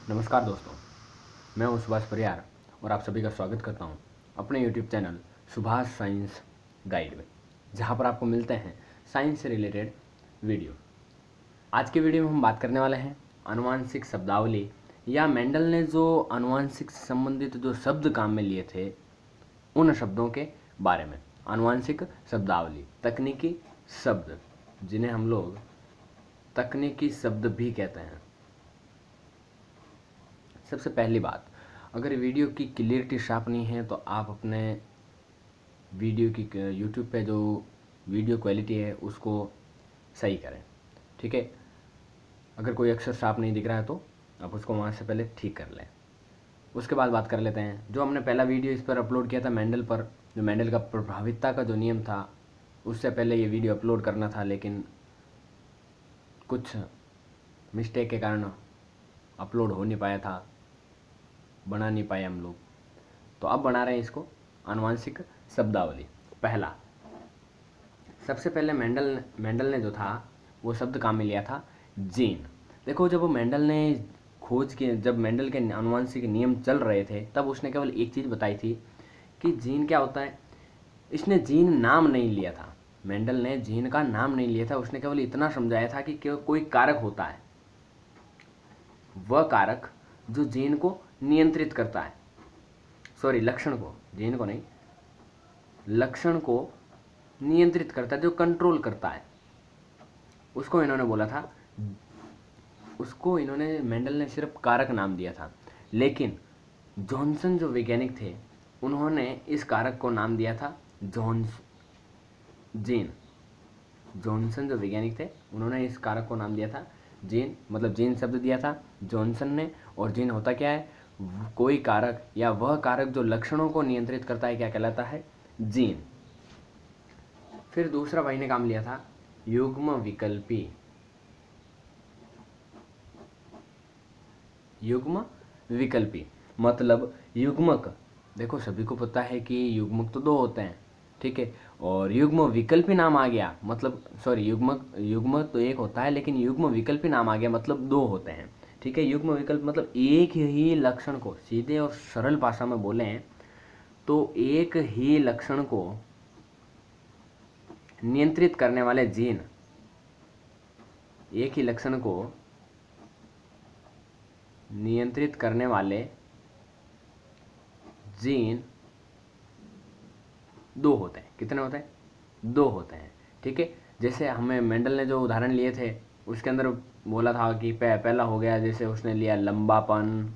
नमस्कार दोस्तों, मैं हूं सुभाष परियार और आप सभी का स्वागत करता हूं अपने YouTube channel Subhash science guide में, जहां पर आपको मिलते हैं साइंस से रिलेटेड वीडियो। आज के वीडियो में हम बात करने वाले हैं आनुवांशिक शब्दावली या मेंडल ने जो आनुवांशिक से संबंधित जो शब्द काम में लिए थे उन शब्दों के बारे में। आनुवांशिक शब्दावली, तकनीकी शब्द जिन्हें हम लोग तकनीकी शब्द भी कहते हैं। सबसे पहली बात, अगर वीडियो की क्लियरिटी शार्प नहीं है तो आप अपने वीडियो की यूट्यूब पे जो वीडियो क्वालिटी है उसको सही करें, ठीक है। अगर कोई अक्षर शार्प नहीं दिख रहा है तो आप उसको वहाँ से पहले ठीक कर लें। उसके बाद बात कर लेते हैं जो हमने पहला वीडियो इस पर अपलोड किया था मेंडल पर, जो मेंडल का प्रभावितता का जो नियम था, उससे पहले ये वीडियो अपलोड करना था लेकिन कुछ मिस्टेक के कारण अपलोड हो नहीं पाया था, बना नहीं पाए हम लोग, तो अब बना रहे हैं इसको। आनुवांशिक शब्दावली पहला, सबसे पहले मेंडल ने जो था वो शब्द काम में लिया था जीन। देखो, जब मेंडल ने खोज के, जब मेंडल के आनुवांशिक नियम चल रहे थे तब उसने केवल एक चीज़ बताई थी कि जीन क्या होता है। इसने जीन नाम नहीं लिया था, मेंडल ने जीन का नाम नहीं लिया था। उसने केवल इतना समझाया था कि कोई कारक होता है, वह कारक जो जीन को नियंत्रित करता है, सॉरी लक्षण को, जीन को नहीं, लक्षण को नियंत्रित करता है, जो कंट्रोल करता है, उसको इन्होंने बोला था, उसको इन्होंने मेंडल ने सिर्फ कारक नाम दिया था। लेकिन जॉनसन जो वैज्ञानिक थे उन्होंने इस कारक को नाम दिया था जीन। जॉनसन जो वैज्ञानिक थे उन्होंने इस कारक को नाम दिया था जीन, मतलब जीन शब्द दिया था जॉनसन ने। और जीन होता क्या है, कोई कारक या वह कारक जो लक्षणों को नियंत्रित करता है, क्या कहलाता है, जीन। फिर दूसरा भाई ने काम लिया था युग्म विकल्पी। युग्म विकल्पी मतलब युग्मक। देखो, सभी को पता है कि युग्मक तो दो होते हैं, ठीक है, और युग्म विकल्पी नाम आ गया, मतलब सॉरी, युग्मक तो एक होता है लेकिन युग्म विकल्पी नाम आ गया मतलब दो होते हैं, ठीक है। युग्म विकल्प मतलब एक ही लक्षण को, सीधे और सरल भाषा में बोलें तो एक ही लक्षण को नियंत्रित करने वाले जीन, एक ही लक्षण को नियंत्रित करने वाले जीन दो होते हैं। कितने होते हैं? दो होते हैं, ठीक है। जैसे हमें मेंडल ने जो उदाहरण लिए थे उसके अंदर बोला था कि पहला हो गया, जैसे उसने लिया लंबापन,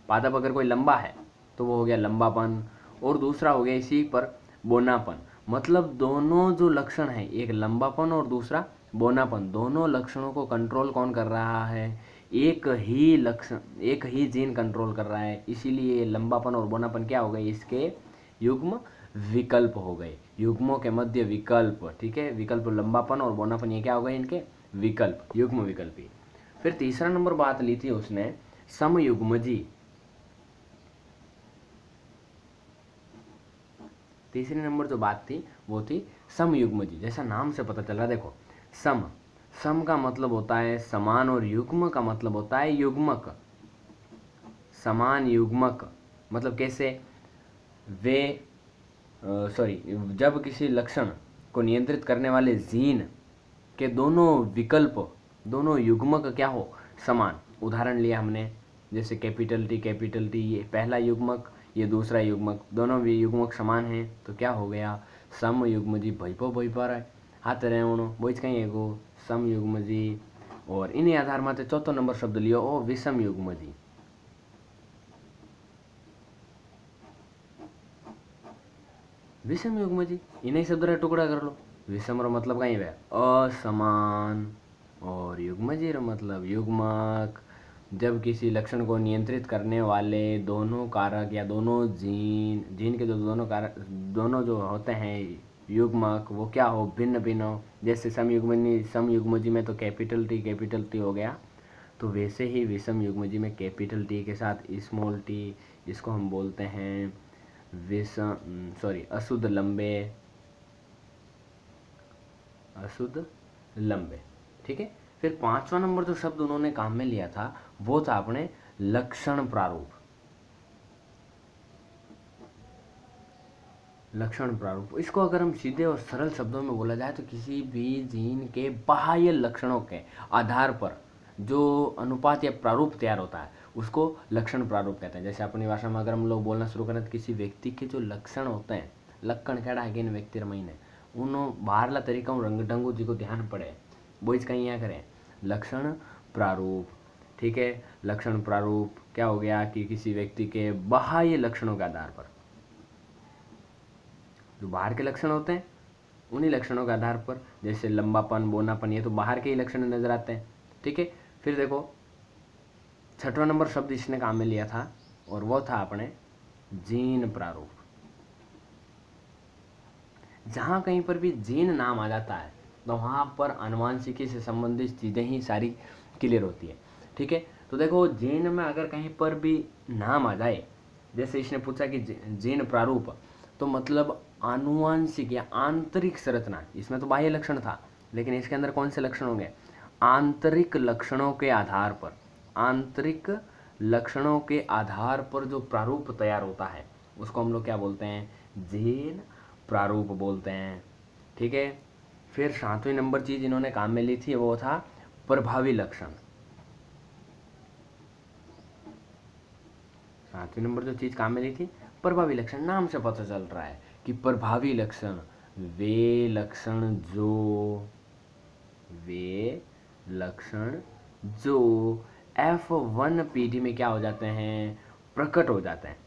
पादप अगर कोई लंबा है तो वो हो गया लंबापन, और दूसरा हो गया इसी पर बोनापन। मतलब दोनों जो लक्षण है, एक लंबापन और दूसरा बोनापन, दोनों लक्षणों को कंट्रोल कौन कर रहा है, एक ही लक्षण, एक ही जीन कंट्रोल कर रहा है। इसीलिए लंबापन और बोनापन क्या हो गए, इसके युग्म विकल्प हो गए, युग्मों के मध्य विकल्प, ठीक है। विकल्प लंबापन और बोनापन, ये क्या हो गए, इनके विकल्प, युग्म विकल्पी। फिर तीसरा नंबर बात ली थी उसने समयुग्मजी। तीसरी नंबर जो बात थी वो थी समयुग्मजी। जैसा नाम से पता चल रहा है, देखो, सम का मतलब होता है समान और युग्म का मतलब होता है युग्मक। समान युग्मक मतलब कैसे, वे सॉरी, जब किसी लक्षण को नियंत्रित करने वाले जीन के दोनों विकल्प, दोनों युग्मक क्या हो, समान। उदाहरण लिया हमने, जैसे कैपिटल टी, ये पहला युग्मक, ये दूसरा युग्मक, दोनों भी युग्मक समान हैं तो क्या हो गया, सम युग्मजी। भई पर हाथ रहणो बोच कहीं एगो सम युग्मजी। और इन्हीं आधार माते चौथो नंबर शब्द लियो ओ विषम युग्मजी। विषम युग्मजी, इन्हीं शब्द रा टुकड़ा कर लो। विषम रो मतलब कहीं है असमान, और युग्मजी रो मतलब युग्मक। जब किसी लक्षण को नियंत्रित करने वाले दोनों कारक या दोनों जीन के जो दोनों कारक, दोनों जो होते हैं युग्मक, वो क्या हो, भिन्न भिन्न हो। जैसे समयुग्मजी में तो कैपिटल टी हो गया, तो वैसे ही विषम युग्मजी में कैपिटल टी के साथ स्मॉल टी, इसको हम बोलते हैं अशुद्ध लंबे, ठीक है। फिर 5वां नंबर जो शब्द उन्होंने काम में लिया था वो था अपने लक्षण प्रारूप। लक्षण प्रारूप, इसको अगर हम सीधे और सरल शब्दों में बोला जाए तो किसी भी जीन के बाह्य लक्षणों के आधार पर जो अनुपात या प्रारूप तैयार होता है उसको लक्षण प्रारूप कहते हैं। जैसे अपनी भाषा में अगर हम लोग बोलना शुरू करें तो किसी व्यक्ति के जो लक्षण होते हैं, लक्षण कहड़ा है कि इन व्यक्ति रमईने उन्हों बाहरला तरीका रंग ढंगू जी को ध्यान पड़े वो इस कहीं यहाँ करें लक्षण प्रारूप। ठीक है, लक्षण प्रारूप क्या हो गया कि किसी व्यक्ति के बाह्य लक्षणों के आधार पर, जो बाहर के लक्षण होते हैं उन्हीं लक्षणों के आधार पर, जैसे लंबापन, बोनापन, ये तो बाहर के ही लक्षण नजर आते हैं। ठीक है, फिर देखो 6वां नंबर शब्द इसने काम में लिया था और वो था अपने जीन प्रारूप। जहां कहीं पर भी जीन नाम आ जाता है तो वहां पर आनुवांशिकी से संबंधित चीजें ही सारी क्लियर होती है। ठीक है, तो देखो जीन में अगर कहीं पर भी नाम आ जाए, जैसे इसने पूछा कि जीन प्रारूप, तो मतलब आनुवांशिक या आंतरिक संरचना, इसमें तो बाह्य लक्षण था लेकिन इसके अंदर कौन से लक्षण होंगे, आंतरिक लक्षणों के आधार पर, आंतरिक लक्षणों के आधार पर जो प्रारूप तैयार होता है उसको हम लोग क्या बोलते हैं, जीन प्रारूप बोलते हैं। ठीक है, फिर 7वें नंबर चीज इन्होंने काम में ली थी वो था प्रभावी लक्षण। 7वें नंबर जो चीज काम में ली थी प्रभावी लक्षण, नाम से पता चल रहा है कि प्रभावी लक्षण वे लक्षण जो F1 पीढ़ी में क्या हो जाते हैं, प्रकट हो जाते हैं।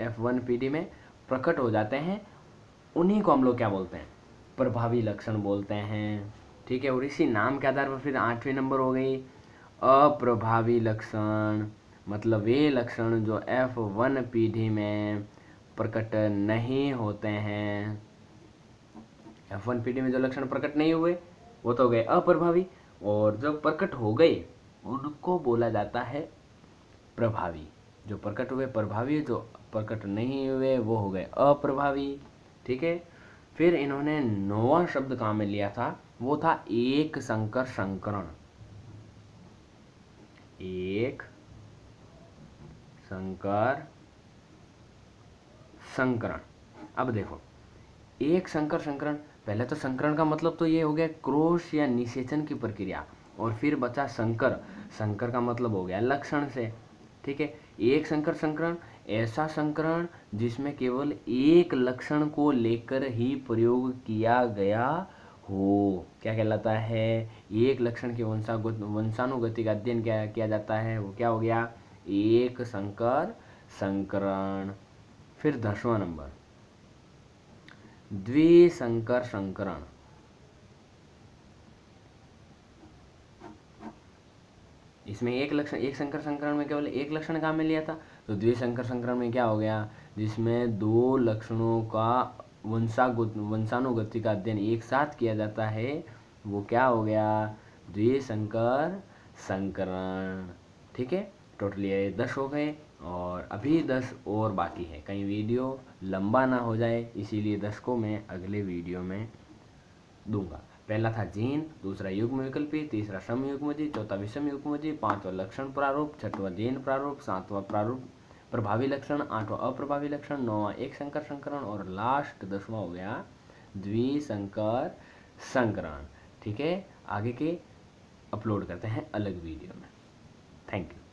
F1 पीढ़ी में प्रकट हो जाते हैं, उन्हीं को हम लोग क्या बोलते हैं, प्रभावी लक्षण बोलते हैं। ठीक है, और इसी नाम के आधार पर फिर 8वें नंबर हो गई अप्रभावी लक्षण, मतलब वे लक्षण जो F1 पीढ़ी में प्रकट नहीं होते हैं। F1 पीढ़ी में जो लक्षण प्रकट नहीं हुए वो तो हो गए अप्रभावी, और जो प्रकट हो गए उनको बोला जाता है प्रभावी। जो प्रकट हुए प्रभावी, जो प्रकट नहीं हुए वो हो गए अप्रभावी। ठीक है, फिर इन्होंने 9वां शब्द काम में लिया था वो था एक संकर संकरण। एक संकर संकरण, अब देखो एक संकर संकरण, पहले तो संकरण का मतलब तो ये हो गया क्रॉस या निषेचन की प्रक्रिया, और फिर बचा संकर, संकर का मतलब हो गया लक्षण से। ठीक है, एक संकर संकरण ऐसा संकरण जिसमें केवल एक लक्षण को लेकर ही प्रयोग किया गया हो, क्या कहलाता है, एक लक्षण की वंशानुगति का अध्ययन क्या किया जाता है, वो क्या हो गया, एक संकर संकरण। फिर 10वां नंबर द्विसंकर संकरण। इसमें एक लक्षण, एक संकर संकरण में केवल एक लक्षण काम में लिया था, तो द्विसंकर संकरण में क्या हो गया, जिसमें दो लक्षणों का वंशानुगति का अध्ययन एक साथ किया जाता है, वो क्या हो गया, द्विसंकर संकरण। ठीक है, टोटली 10 हो गए और अभी 10 और बाकी है, कहीं वीडियो लंबा ना हो जाए इसीलिए 10 को मैं अगले वीडियो में दूंगा। पहला था जीन, दूसरा युग्म विकल्पी, तीसरा सम युग्मजी, चौथा विषम युग्मजी, 5वां लक्षण प्रारूप, 6वां जीन प्रारूप, 7वां प्रारूप प्रभावी लक्षण, 8वां अप्रभावी लक्षण, 9वां एक संकर संकरण और लास्ट 10वां हो गया द्विसंकर संकरण। ठीक है, आगे के अपलोड करते हैं अलग वीडियो में। Thank you.